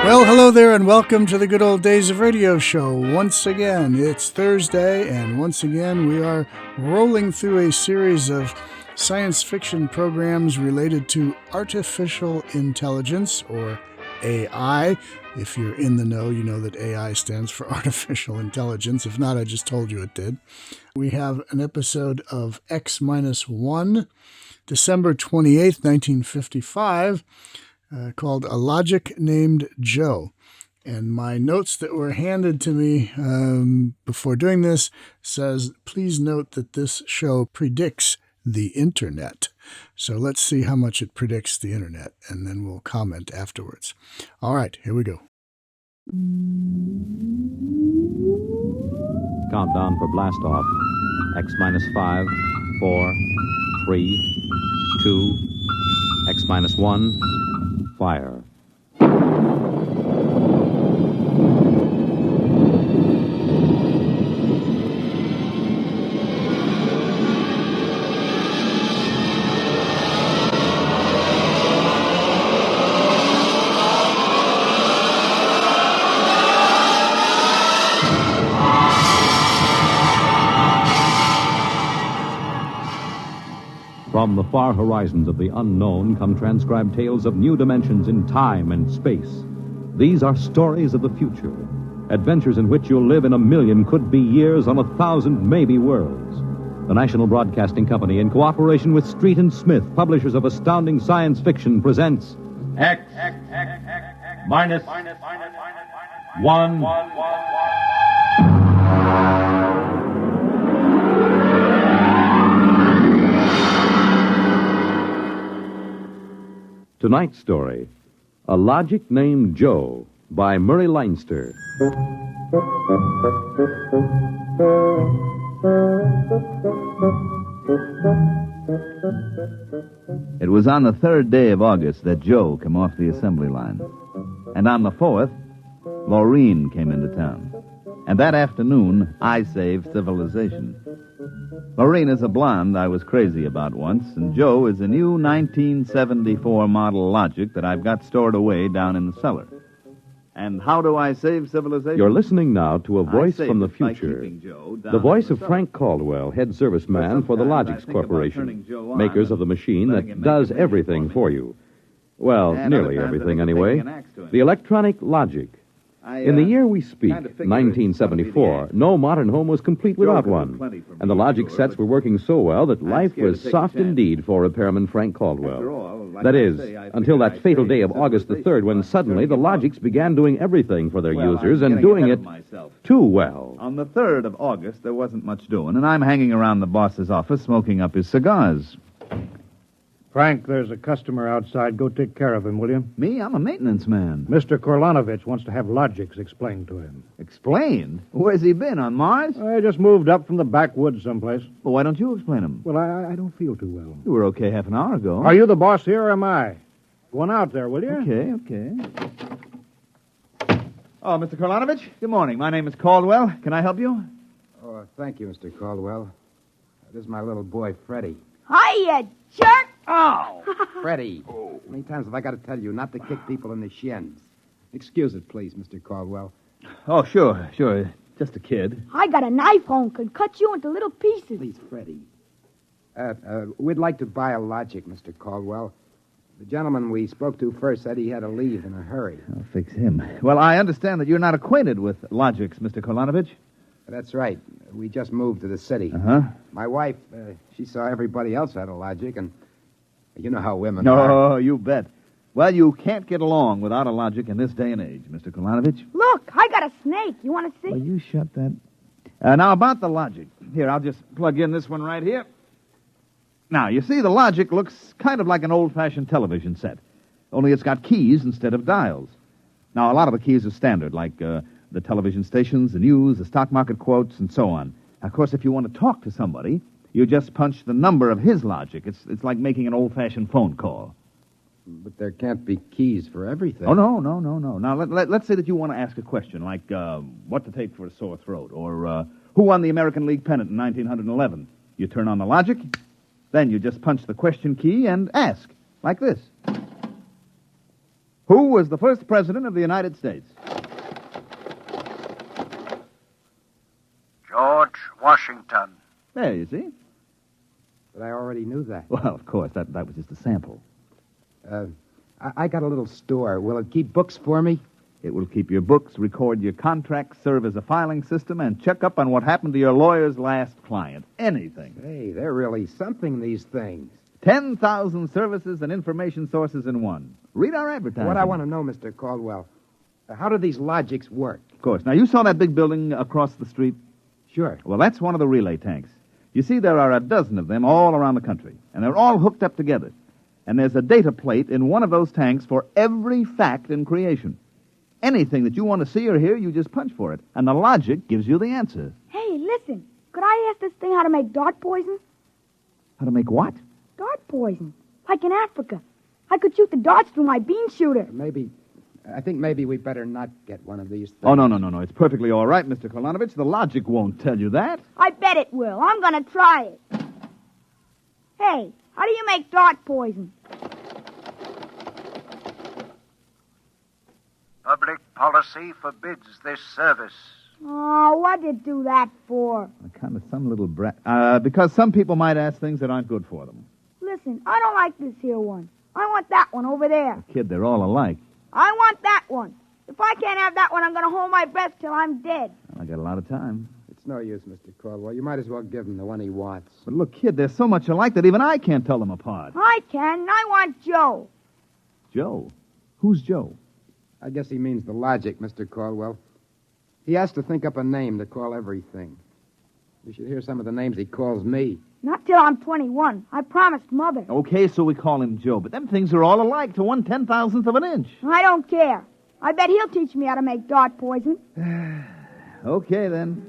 Well, hello there, and welcome to the Good Old Days of Radio show. Once again, it's Thursday, and once again, we are rolling through a series of science fiction programs related to artificial intelligence, or AI. If you're in the know, you know that AI stands for artificial intelligence. If not, I just told you it did. We have an episode of X-1, December 28th, 1955, called A Logic Named Joe. And my notes that were handed to me before doing this says, please note that this show predicts the internet. So let's see how much it predicts the internet, and then we'll comment afterwards. All right, here we go. Countdown for blast off. X-5, 4, 3, 2, X-1, fire. From the far horizons of the unknown come transcribed tales of new dimensions in time and space. These are stories of the future, adventures in which you'll live in 1,000,000 could-be years on 1,000 maybe worlds. The National Broadcasting Company, in cooperation with Street and Smith, publishers of astounding science fiction, presents X minus 1. Tonight's story, A Logic Named Joe, by Murray Leinster. It was on the 3rd day of August that Joe came off the assembly line. And on the 4th, Maureen came into town. And that afternoon, I saved civilization. Maureen is a blonde I was crazy about once, and Joe is a new 1974 model Logic that I've got stored away down in the cellar. And how do I save civilization? You're listening now to a voice I from the saved it by future. keeping Joe down The voice in of cellar. Frank Caldwell, head serviceman for the Sometimes I Logix think about Corporation, turning Joe on makers and of the machine letting that him make does a video everything for for me. you. Well, And nearly other times I everything think of anyway. taking an axe to him. The electronic Logic. In the year we speak, kind of figured it's 1974, gonna be the no modern home was complete without could do one. plenty for And the me, Logic sure, sets but were working so well that life scared was to take a soft chance. indeed for repairman Frank After Caldwell. all, like That I is, say, I until figured that I'd fatal save day of August the 3rd, when civilization suddenly the by turning Logics began doing everything for their Well, users I'm and getting doing ahead it of myself. too well. On the 3rd of August, there wasn't much doing, and I'm hanging around the boss's office smoking up his cigars. Frank, there's a customer outside. Go take care of him, will you? Me? I'm a maintenance man. Mr. Korlanovich wants to have Logics explained to him. Explained? Where's he been, on Mars? I just moved up from the backwoods someplace. Well, why don't you explain him? Well, I don't feel too well. You were okay half an hour ago. Are you the boss here or am I? Go on out there, will you? Okay. Oh, Mr. Korlanovich, good morning. My name is Caldwell. Can I help you? Oh, thank you, Mr. Caldwell. This is my little boy, Freddie. Hi, you jerk! Oh! Freddie. How many times have I got to tell you not to kick people in the shins? Excuse it, please, Mr. Caldwell. Oh, sure. Just a kid. I got a knife home, can cut you into little pieces. Please, Freddie. We'd like to buy a Logic, Mr. Caldwell. The gentleman we spoke to first said he had to leave in a hurry. I'll fix him. Well, I understand that you're not acquainted with Logics, Mr. Korlanovich. That's right. We just moved to the city. Uh-huh. My wife, she saw everybody else had a Logic, and you know how women are. Oh, you bet. Well, you can't get along without a Logic in this day and age, Mr. Korlanovich. Look, I got a snake. You want to see? Well, you shut that. Now, about the Logic. Here, I'll just plug in this one right here. Now, you see, the Logic looks kind of like an old-fashioned television set, only it's got keys instead of dials. Now, a lot of the keys are standard, like the television stations, the news, the stock market quotes, and so on. Of course, if you want to talk to somebody, you just punch the number of his Logic. It's like making an old-fashioned phone call. But there can't be keys for everything. Oh, no. Now, let's say that you want to ask a question, like what to take for a sore throat, or who won the American League pennant in 1911. You turn on the Logic, then you just punch the question key and ask, like this. Who was the first president of the United States? George Washington. There, you see. But I already knew that. Well, of course, that was just a sample. I got a little store. Will it keep books for me? It will keep your books, record your contracts, serve as a filing system, and check up on what happened to your lawyer's last client. Anything. Hey, they're really something, these things. 10,000 services and information sources in one. Read our advertising. What I want to know, Mr. Caldwell, how do these logics work? Of course. Now, you saw that big building across the street? Sure. Well, that's one of the relay tanks. You see, there are a dozen of them all around the country, and they're all hooked up together. And there's a data plate in one of those tanks for every fact in creation. Anything that you want to see or hear, you just punch for it, and the logic gives you the answer. Hey, listen. Could I ask this thing how to make dart poison? How to make what? Dart poison. Like in Africa. I could shoot the darts through my bean shooter. I think maybe we better not get one of these things. Oh, no. It's perfectly all right, Mr. Kolonovich. The logic won't tell you that. I bet it will. I'm going to try it. Hey, how do you make dart poison? Public policy forbids this service. Oh, what'd you do that for? Kind of some little brat. Because some people might ask things that aren't good for them. Listen, I don't like this here one. I want that one over there. Kid, they're all alike. I want that one. If I can't have that one, I'm going to hold my breath till I'm dead. I got a lot of time. It's no use, Mr. Caldwell. You might as well give him the one he wants. But look, kid, they're so much alike that even I can't tell them apart. I can. I want Joe. Joe? Who's Joe? I guess he means the logic, Mr. Caldwell. He has to think up a name to call everything. You should hear some of the names he calls me. Not till I'm 21. I promised Mother. Okay, so we call him Joe, but them things are all alike to 1/10,000th of an inch. I don't care. I bet he'll teach me how to make dart poison. Okay, then.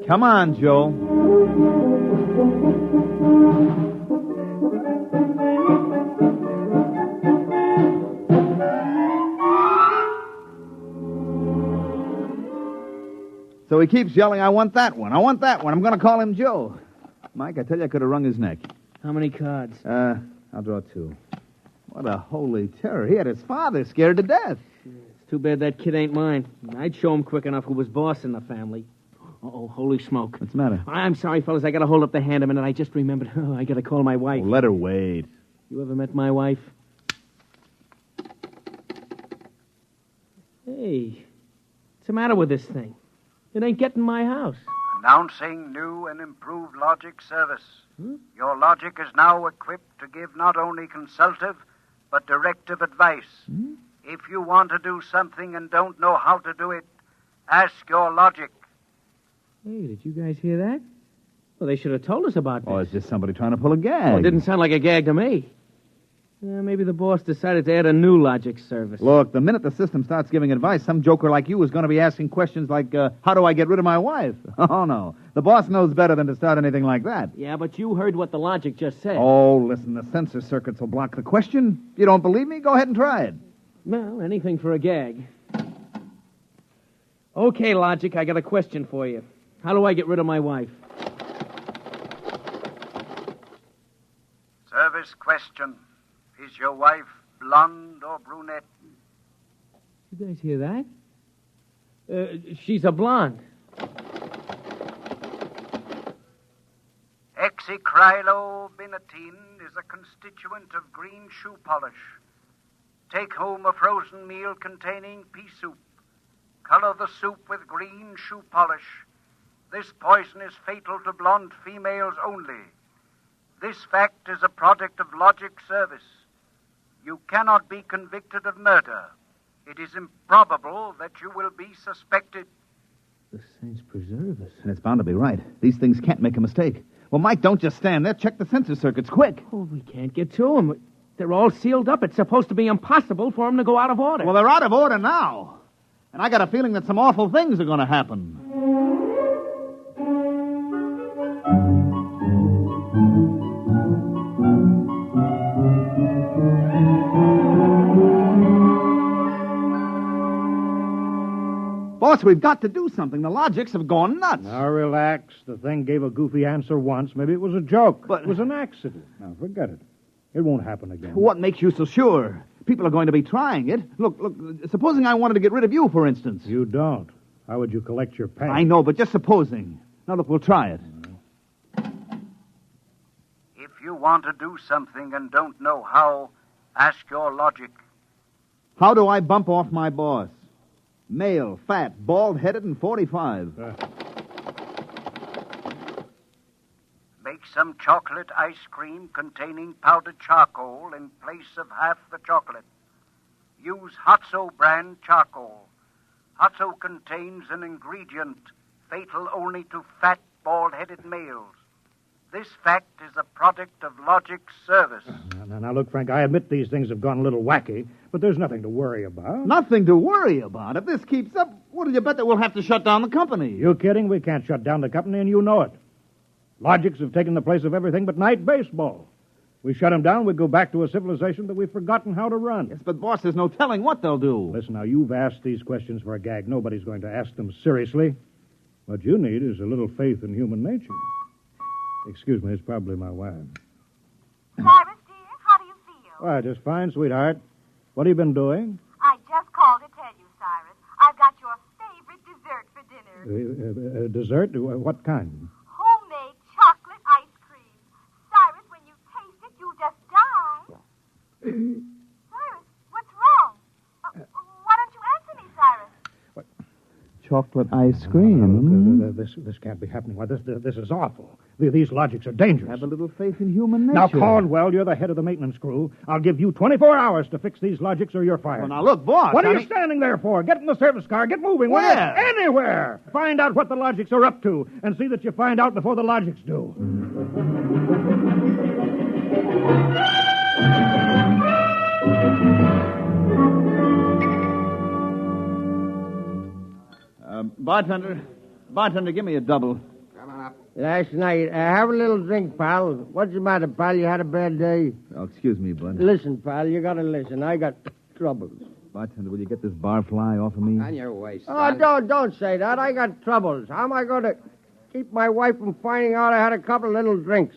Come on, Joe. So he keeps yelling, I want that one. I want that one. I'm going to call him Joe. Mike, I tell you, I could have wrung his neck. How many cards? I'll draw 2. What a holy terror. He had his father scared to death. It's too bad that kid ain't mine. I'd show him quick enough who was boss in the family. Uh-oh, holy smoke. What's the matter? I'm sorry, fellas. I got to hold up the hand a minute. I just remembered. Oh, I got to call my wife. Oh, let her wait. You ever met my wife? Hey, what's the matter with this thing? It ain't getting my house. Announcing new and improved logic service. Your logic is now equipped to give not only consultative, but directive advice. If you want to do something and don't know how to do it, ask your logic. Hey, did you guys hear that? Well, they should have told us about this. Oh, it's just somebody trying to pull a gag. Oh, it didn't sound like a gag to me. Maybe the boss decided to add a new logic service. Look, the minute the system starts giving advice, some joker like you is going to be asking questions like, how do I get rid of my wife? Oh, no. The boss knows better than to start anything like that. Yeah, but you heard what the logic just said. Oh, listen, the censor circuits will block the question. You don't believe me? Go ahead and try it. Well, anything for a gag. Okay, logic, I got a question for you. How do I get rid of my wife? Service question. Is your wife blonde or brunette? You guys hear that? She's a blonde. Hexacrylobinatine is a constituent of green shoe polish. Take home a frozen meal containing pea soup. Color the soup with green shoe polish. This poison is fatal to blonde females only. This fact is a product of logic service. You cannot be convicted of murder. It is improbable that you will be suspected. The saints preserve us. And it's bound to be right. These things can't make a mistake. Well, Mike, don't just stand there. Check the censor circuits, quick. Oh, we can't get to them. They're all sealed up. It's supposed to be impossible for them to go out of order. Well, they're out of order now. And I got a feeling that some awful things are going to happen. Boss, we've got to do something. The logics have gone nuts. Now, relax. The thing gave a goofy answer once. Maybe it was a joke. But it was an accident. Now, forget it. It won't happen again. What makes you so sure? People are going to be trying it. Look, supposing I wanted to get rid of you, for instance. You don't. How would you collect your pay? I know, but just supposing. Now, look, we'll try it. If you want to do something and don't know how, ask your logic. How do I bump off my boss? Male, fat, bald-headed, and 45. Make some chocolate ice cream containing powdered charcoal in place of half the chocolate. Use Hotso brand charcoal. Hotso contains an ingredient fatal only to fat, bald-headed males. This fact is a product of Logic's service. Now, look, Frank, I admit these things have gone a little wacky, but there's nothing to worry about. Nothing to worry about. If this keeps up, what do you bet that we'll have to shut down the company? You kidding? We can't shut down the company, and you know it. Logics have taken the place of everything but night baseball. We shut them down, we go back to a civilization that we've forgotten how to run. Yes, but, boss, there's no telling what they'll do. Listen, now, you've asked these questions for a gag. Nobody's going to ask them seriously. What you need is a little faith in human nature. Excuse me, it's probably my wife. Cyrus, dear, how do you feel? Why, just fine, sweetheart. What have you been doing? I just called to tell you, Cyrus. I've got your favorite dessert for dinner. Dessert? What kind? Homemade chocolate ice cream. Cyrus, when you taste it, you'll just die. Cyrus, what's wrong? Why don't you answer me, Cyrus? Chocolate ice cream. This can't be happening. Why, this is awful. These logics are dangerous. Have a little faith in human nature. Now, Caldwell, you're the head of the maintenance crew. I'll give you 24 hours to fix these logics or you're fired. Well, now, look, boss. What are you standing there for? Get in the service car. Get moving. Where? Anywhere. Find out what the logics are up to and see that you find out before the logics do. Bartender, give me a double. Come on up. Last night, have a little drink, pal. What's the matter, pal? You had a bad day? Oh, excuse me, bud. Listen, pal, you gotta listen. I got troubles. Bartender, will you get this barfly off of me? On your way, son. Oh, don't say that. I got troubles. How am I going to keep my wife from finding out I had a couple of little drinks?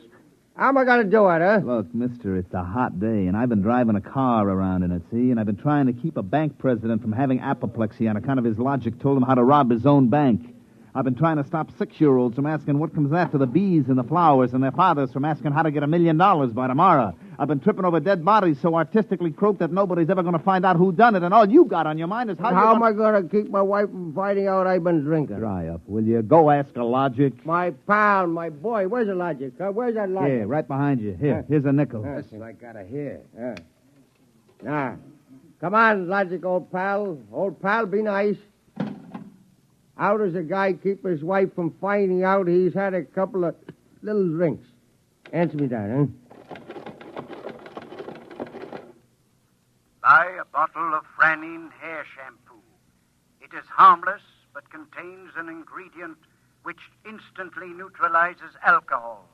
How am I going to do it, huh? Look, mister, it's a hot day, and I've been driving a car around in it, see? And I've been trying to keep a bank president from having apoplexy on account of his logic told him how to rob his own bank. I've been trying to stop 6-year-olds from asking what comes after the bees and the flowers and their fathers from asking how to get $1 million by tomorrow. I've been tripping over dead bodies so artistically croaked that nobody's ever going to find out who done it, and all you got on your mind is how am I going to keep my wife from finding out I've been drinking? Dry up, will you? Go ask a logic. My pal, my boy, where's the logic? Where's that logic? Here, right behind you. Here, here's a nickel. Listen, I gotta hear. Now, come on, logic, old pal. Old pal, be nice. How does a guy keep his wife from finding out he's had a couple of little drinks? Answer me that, huh? Buy a bottle of Franine hair shampoo. It is harmless, but contains an ingredient which instantly neutralizes alcohol.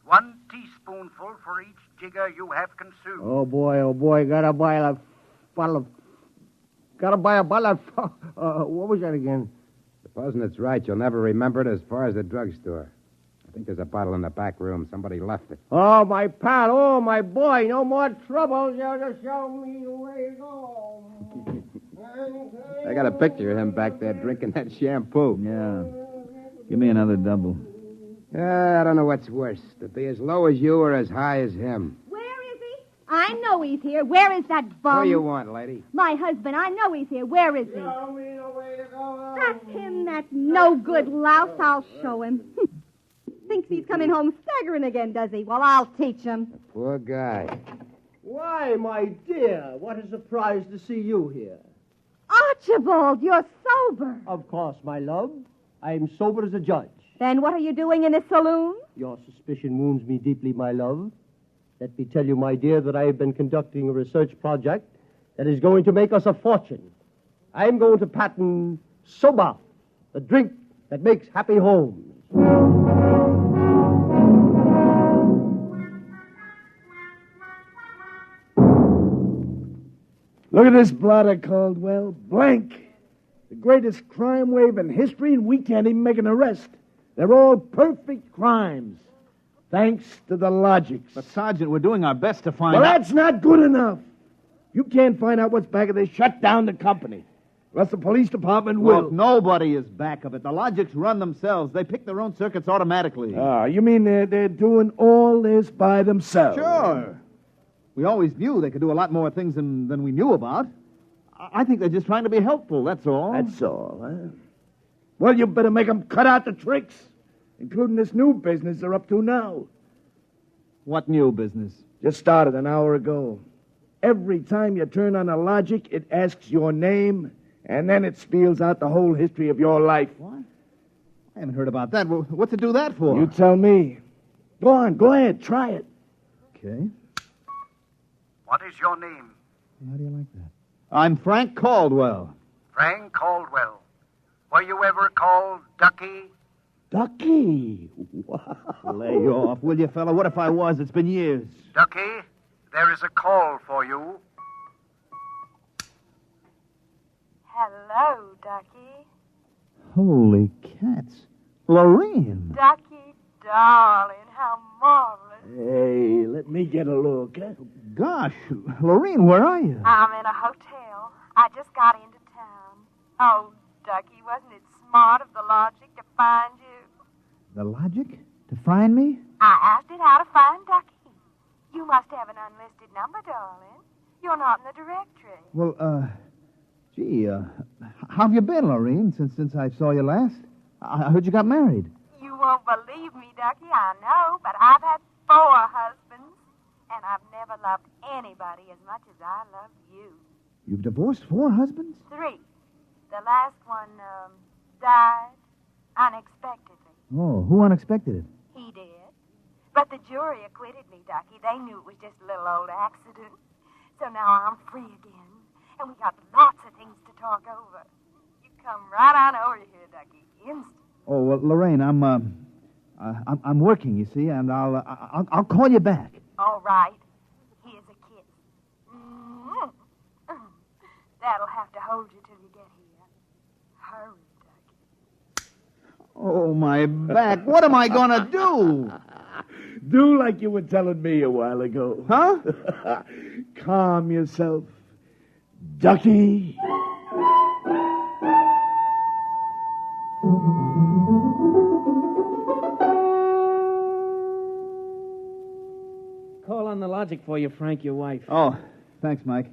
1 teaspoonful for each jigger you have consumed. Oh, boy, gotta buy a bottle of... what was that again? Supposing it's right, you'll never remember it as far as the drugstore. I think there's a bottle in the back room. Somebody left it. Oh, my pal. Oh, my boy. No more trouble. You'll just show me the way to go. I got a picture of him back there drinking that shampoo. Yeah. Give me another double. I don't know what's worse, to be as low as you or as high as him. Where is he? I know he's here. Where is that bum? Who you want, lady? My husband. I know he's here. Where is he? Show me the way to go. That's him, that no-good louse. I'll show him. Thinks he's coming home staggering again, does he? Well, I'll teach him. Poor guy. Why, my dear, what a surprise to see you here. Archibald, you're sober. Of course, my love. I'm sober as a judge. Then what are you doing in this saloon? Your suspicion wounds me deeply, my love. Let me tell you, my dear, that I have been conducting a research project that is going to make us a fortune. I'm going to patent Soba, the drink that makes happy homes. Look at this blotter, Caldwell. Blank. The greatest crime wave in history, and we can't even make an arrest. They're all perfect crimes. Thanks to the logics. But, Sergeant, we're doing our best to find Well, out... that's not good enough. You can't find out what's back of this, shut down the company. Unless the police department will. Look, nobody is back of it. The logics run themselves. They pick their own circuits automatically. You mean they're doing all this by themselves? Sure. We always knew they could do a lot more things than we knew about. I think they're just trying to be helpful, that's all. That's all, huh? Well, you better make them cut out the tricks, including this new business they're up to now. What new business? Just started an hour ago. Every time you turn on a logic, it asks your name, and then it spells out the whole history of your life. What? I haven't heard about that. What's it do that for? You tell me. Go on, go ahead, try it. Okay. What is your name? How do you like that? I'm Frank Caldwell. Frank Caldwell. Were you ever called Ducky? Ducky? Lay off, will you, fella? What if I was? It's been years. Ducky, there is a call for you. Hello, Ducky. Holy cats. Lorene. Ducky, darling, how marvelous. Hey, let me get a look, huh? Gosh, Lorene, where are you? I'm in a hotel. I just got into town. Oh, Ducky, wasn't it smart of the logic to find you? The logic? To find me? I asked it how to find Ducky. You must have an unlisted number, darling. You're not in the directory. Well, how have you been, Lorene, since I saw you last? I heard you got married. You won't believe me, Ducky, I know, but I've had 4 husbands, and I've never loved anybody as much as I love you. You've divorced 4 husbands? 3. The last one, died unexpectedly. Oh, who unexpected it? He did. But the jury acquitted me, Ducky. They knew it was just a little old accident. So now I'm free again, and we got lots of things to talk over. You come right on over here, Ducky, instant. Oh, well, Lorraine, I'm working, you see, and I'll call you back. All right. Here's a kiss. Mm-hmm. That'll have to hold you till you get here. Hurry, Ducky. Oh, my back. What am I going to do? Do like you were telling me a while ago. Huh? Calm yourself. Ducky. Call on the logic for you, Frank, your wife. Oh, thanks, Mike.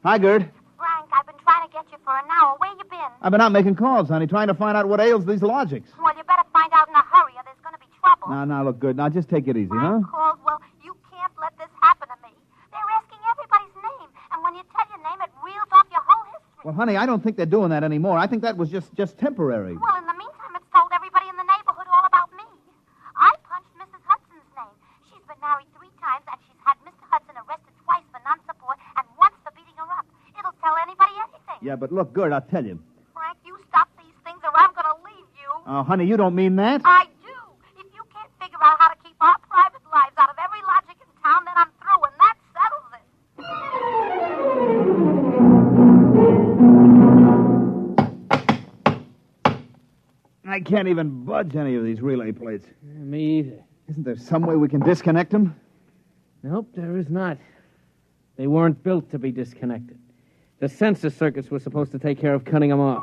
Hi, Gerd. Frank, I've been trying to get you for an hour. Where you been? I've been out making calls, honey, trying to find out what ails these logics. Well, you better find out in a hurry or there's going to be trouble. Now, look, Gerd. Now, just take it easy, huh? Frank Caldwell, you can't let this happen to me. They're asking everybody's name, and when you tell your name, it reels off your whole history. Well, honey, I don't think they're doing that anymore. I think that was just temporary. Well, in the meantime, it's told everybody in the neighborhood all about me. I punched Mrs. Hudson's name. She's been married 3 times, and she's had Mr. Hudson arrested twice for non-support and once for beating her up. It'll tell anybody anything. Yeah, but look, Gerd, I'll tell you. Frank, you stop these things or I'm going to leave you. Oh, honey, you don't mean that? I do. If you can't figure out how to keep our private lives out of every logic in town, then I'm through, and that settles it. I can't even budge any of these relay plates. Me either. Isn't there some way we can disconnect them? Nope, there is not. They weren't built to be disconnected. The sensor circuits were supposed to take care of cutting them off.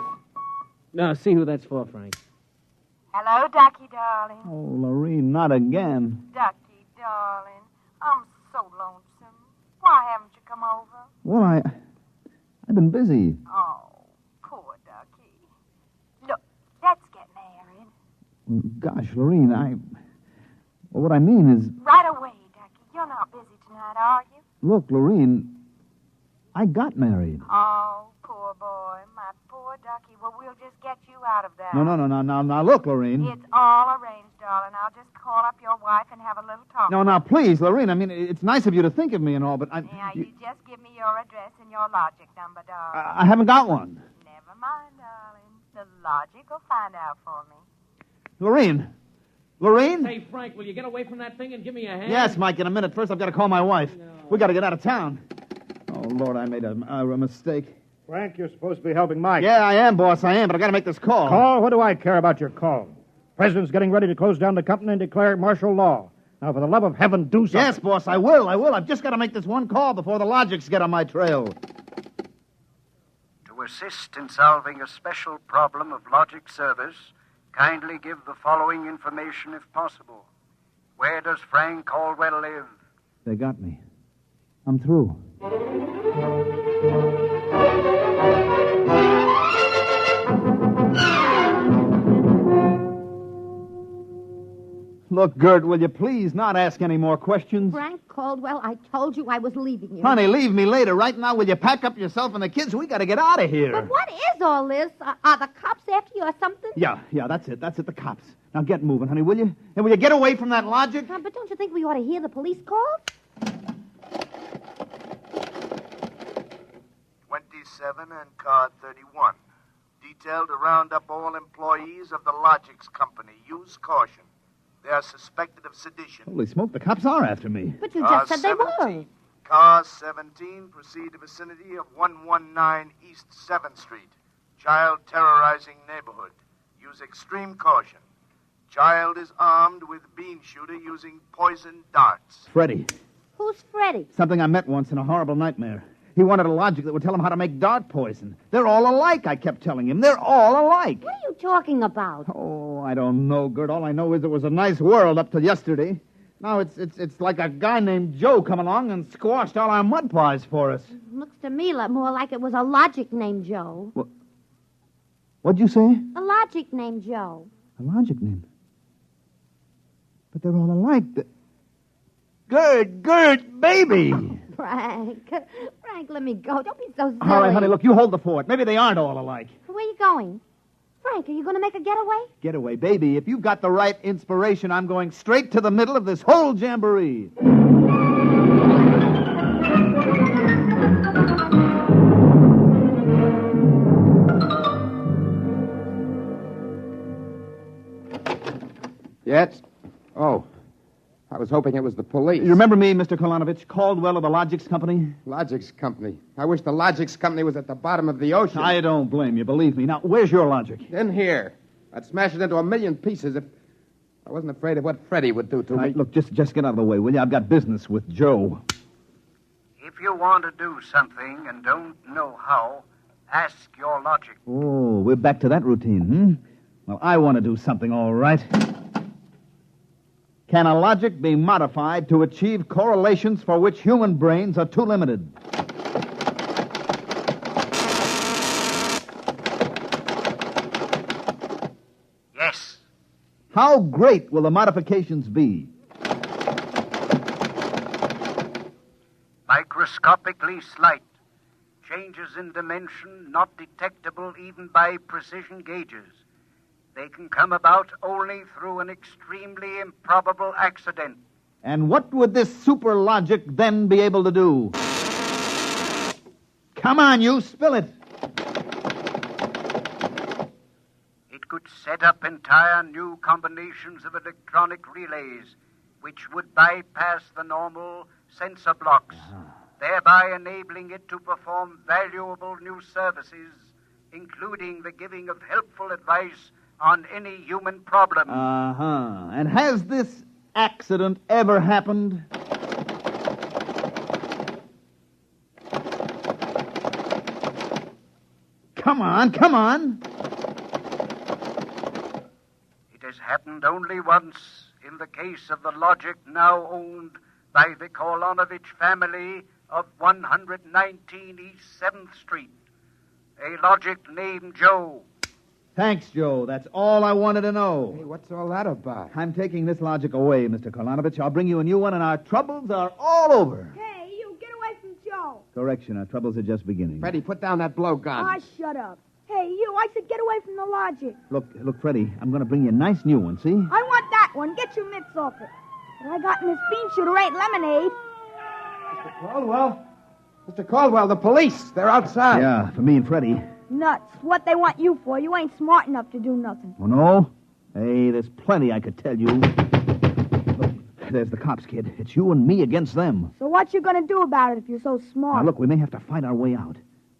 Now, see who that's for, Frank. Hello, Ducky, darling. Oh, Lorene, not again. Ducky, darling. I'm so lonesome. Why haven't you come over? Well, I've been busy. Oh, poor Ducky. Look, let's get married. Gosh, Lorene, well, what I mean is... Right away, Ducky. You're not busy tonight, are you? Look, Lorene, I got married. Oh, poor boy. My poor Ducky. Well, we'll just get you out of that. No, now, look, Lorene. It's all arranged, darling. I'll just call up your wife and have a little talk. No, now, please, Lorene, I mean, it's nice of you to think of me and all, but Yeah, you just give me your address and your logic number, darling. I haven't got one. Never mind, darling. The logic will find out for me. Lorene? Lorene? Hey, Frank, will you get away from that thing and give me a hand? Yes, Mike, in a minute. First, I've got to call my wife. No. We got to get out of town. Oh, Lord, I made a mistake. Frank, you're supposed to be helping Mike. Yeah, I am, boss, I am, but I got to make this call. Call? What do I care about your call? President's getting ready to close down the company and declare martial law. Now, for the love of heaven, do something. Yes, boss, I will. I've just got to make this one call before the Logics get on my trail. To assist in solving a special problem of logic service, kindly give the following information if possible. Where does Frank Caldwell live? They got me. I'm through. Look, Gert, will you please not ask any more questions? Frank Caldwell, I told you I was leaving you. Honey, leave me later. Right now, will you pack up yourself and the kids? We got to get out of here. But what is all this? Are the cops after you or something? Yeah, that's it, the cops. Now get moving, honey, will you? And will you get away from that Logic? But don't you think we ought to hear the police call? 27 and car 31. Detailed to round up all employees of the Logics Company. Use caution. They are suspected of sedition. Holy smoke, the cops are after me. But you just said they were. Car 17, proceed to vicinity of 119 East 7th Street. Child terrorizing neighborhood. Use extreme caution. Child is armed with bean shooter using poison darts. Freddie. Who's Freddie? Something I met once in a horrible nightmare. He wanted a Logic that would tell him how to make dart poison. They're all alike, I kept telling him. They're all alike. What are you talking about? Oh, I don't know, Gert. All I know is it was a nice world up till yesterday. Now it's like a guy named Joe come along and squashed all our mud pies for us. Looks to me more like it was a Logic named Joe. What'd you say? A Logic named Joe. A Logic name? But they're all alike. Gert, baby! Frank, let me go. Don't be so silly. All right, honey, look, you hold the fort. Maybe they aren't all alike. Where are you going? Frank, are you going to make a getaway? Getaway, baby. If you've got the right inspiration, I'm going straight to the middle of this whole jamboree. Yes? Oh. I was hoping it was the police. You remember me, Mr. Kolanovich, Caldwell of the Logics Company? Logics Company. I wish the Logics Company was at the bottom of the ocean. I don't blame you, believe me. Now, where's your Logic? In here. I'd smash it into a million pieces if I wasn't afraid of what Freddie would do to me. Right, look, just get out of the way, will you? I've got business with Joe. If you want to do something and don't know how, ask your Logic. Oh, we're back to that routine, Well, I want to do something, all right. Can a Logic be modified to achieve correlations for which human brains are too limited? Yes. How great will the modifications be? Microscopically slight. Changes in dimension not detectable even by precision gauges. They can come about only through an extremely improbable accident. And what would this super Logic then be able to do? Come on, you, spill it. It could set up entire new combinations of electronic relays, which would bypass the normal sensor blocks, thereby enabling it to perform valuable new services, including the giving of helpful advice on any human problem. And has this accident ever happened? Come on. It has happened only once in the case of the Logic now owned by the Kolanovich family of 119 East 7th Street. A Logic named Joe. Thanks, Joe. That's all I wanted to know. Hey, what's all that about? I'm taking this Logic away, Mr. Kolanovich. I'll bring you a new one, and our troubles are all over. Hey, you, get away from Joe. Correction, our troubles are just beginning. Freddie, put down that blowgun. Ah, shut up. Hey, you, I said get away from the Logic. Look, Freddie, I'm going to bring you a nice new one, see? I want that one. Get your mitts off it. What I got in this bean shooter ain't lemonade. Mr. Caldwell, the police. They're outside. Yeah, for me and Freddie. Nuts. What they want you for? You ain't smart enough to do nothing. Oh, no? Hey, there's plenty I could tell you. Look, there's the cops, kid. It's you and me against them. So what you gonna do about it if you're so smart? Now, look, we may have to fight our way out.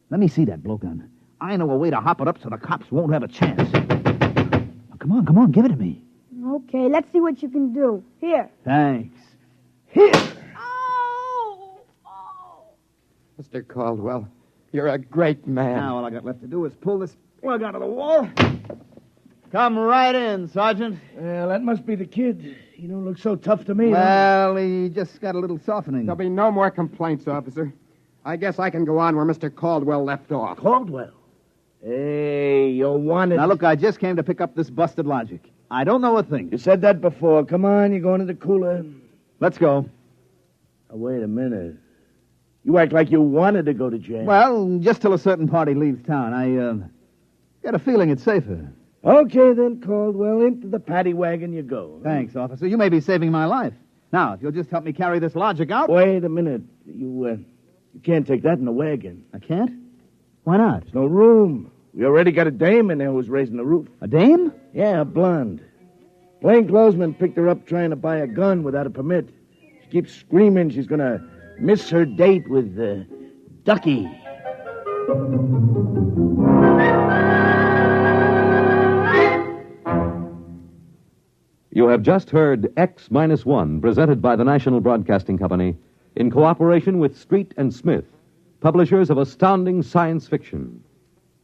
Let me see that blowgun. I know a way to hop it up so the cops won't have a chance. Now, come on, give it to me. Okay, let's see what you can do. Here. Thanks. Mr. Caldwell, you're a great man. Now all I got left to do is pull this plug out of the wall. Come right in, Sergeant. Well, that must be the kid. He don't look so tough to me. Well, he just got a little softening. There'll be no more complaints, officer. I guess I can go on where Mr. Caldwell left off. Caldwell? Hey, you wanted... Now, look, I just came to pick up this busted logic. I don't know a thing. You said that before. Come on, you're going to the cooler. Let's go. Now, wait a minute. You act like you wanted to go to jail. Well, just till a certain party leaves town. I got a feeling it's safer. Okay, then, Caldwell. Into the paddy wagon you go. Thanks, officer. You may be saving my life. Now, if you'll just help me carry this logic out... Wait a minute. You can't take that in the wagon. I can't? Why not? There's no room. We already got a dame in there who's raising the roof. A dame? Yeah, a blonde. Plainclothesman picked her up trying to buy a gun without a permit. She keeps screaming she's going to miss her date with Ducky. You have just heard X-1, presented by the National Broadcasting Company in cooperation with Street and Smith, publishers of astounding science fiction.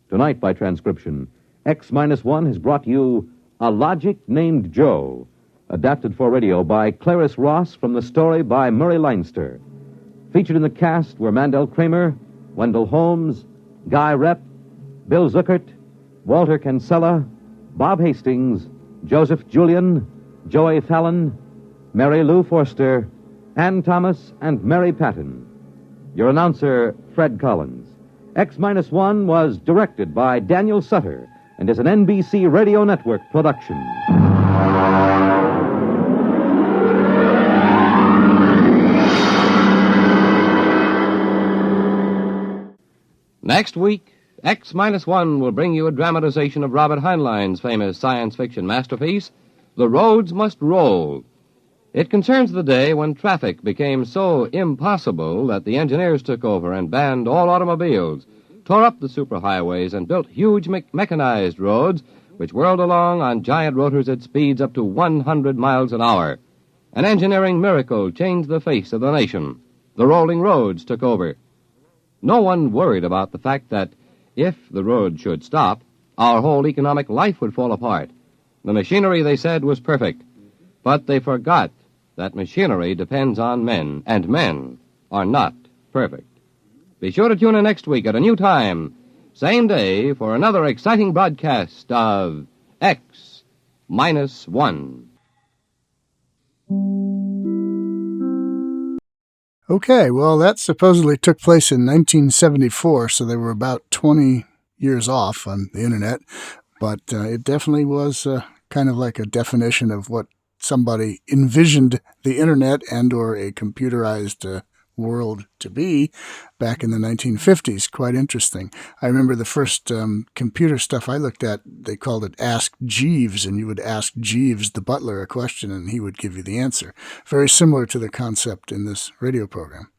Tonight, by transcription, X-1 has brought you A Logic Named Joe, adapted for radio by Clarice Ross from the story by Murray Leinster. Featured in the cast were Mandel Kramer, Wendell Holmes, Guy Rep, Bill Zuckert, Walter Kinsella, Bob Hastings, Joseph Julian, Joey Fallon, Mary Lou Forster, Ann Thomas, and Mary Patton. Your announcer, Fred Collins. X-1 was directed by Daniel Sutter and is an NBC Radio Network production. Next week, X-1 will bring you a dramatization of Robert Heinlein's famous science fiction masterpiece, The Roads Must Roll. It concerns the day when traffic became so impossible that the engineers took over and banned all automobiles, tore up the superhighways, and built huge mechanized roads which whirled along on giant rotors at speeds up to 100 miles an hour. An engineering miracle changed the face of the nation. The rolling roads took over. No one worried about the fact that if the road should stop, our whole economic life would fall apart. The machinery, they said, was perfect. But they forgot that machinery depends on men, and men are not perfect. Be sure to tune in next week at a new time, same day, for another exciting broadcast of X-1. Okay, well, that supposedly took place in 1974, so they were about 20 years off on the internet, but it definitely was kind of like a definition of what somebody envisioned the internet and or a computerized world to be back in the 1950s. Quite interesting. I remember the first computer stuff I looked at, they called it Ask Jeeves, and you would ask Jeeves, the butler, a question, and he would give you the answer. Very similar to the concept in this radio program.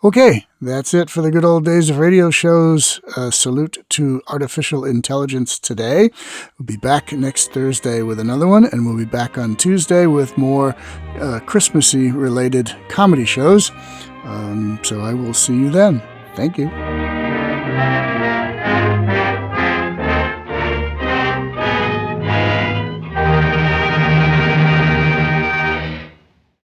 Okay, that's it for the good old days of radio shows. Salute to artificial intelligence today. We'll be back next Thursday with another one, and we'll be back on Tuesday with more Christmassy related comedy shows. So I will see you then. Thank you.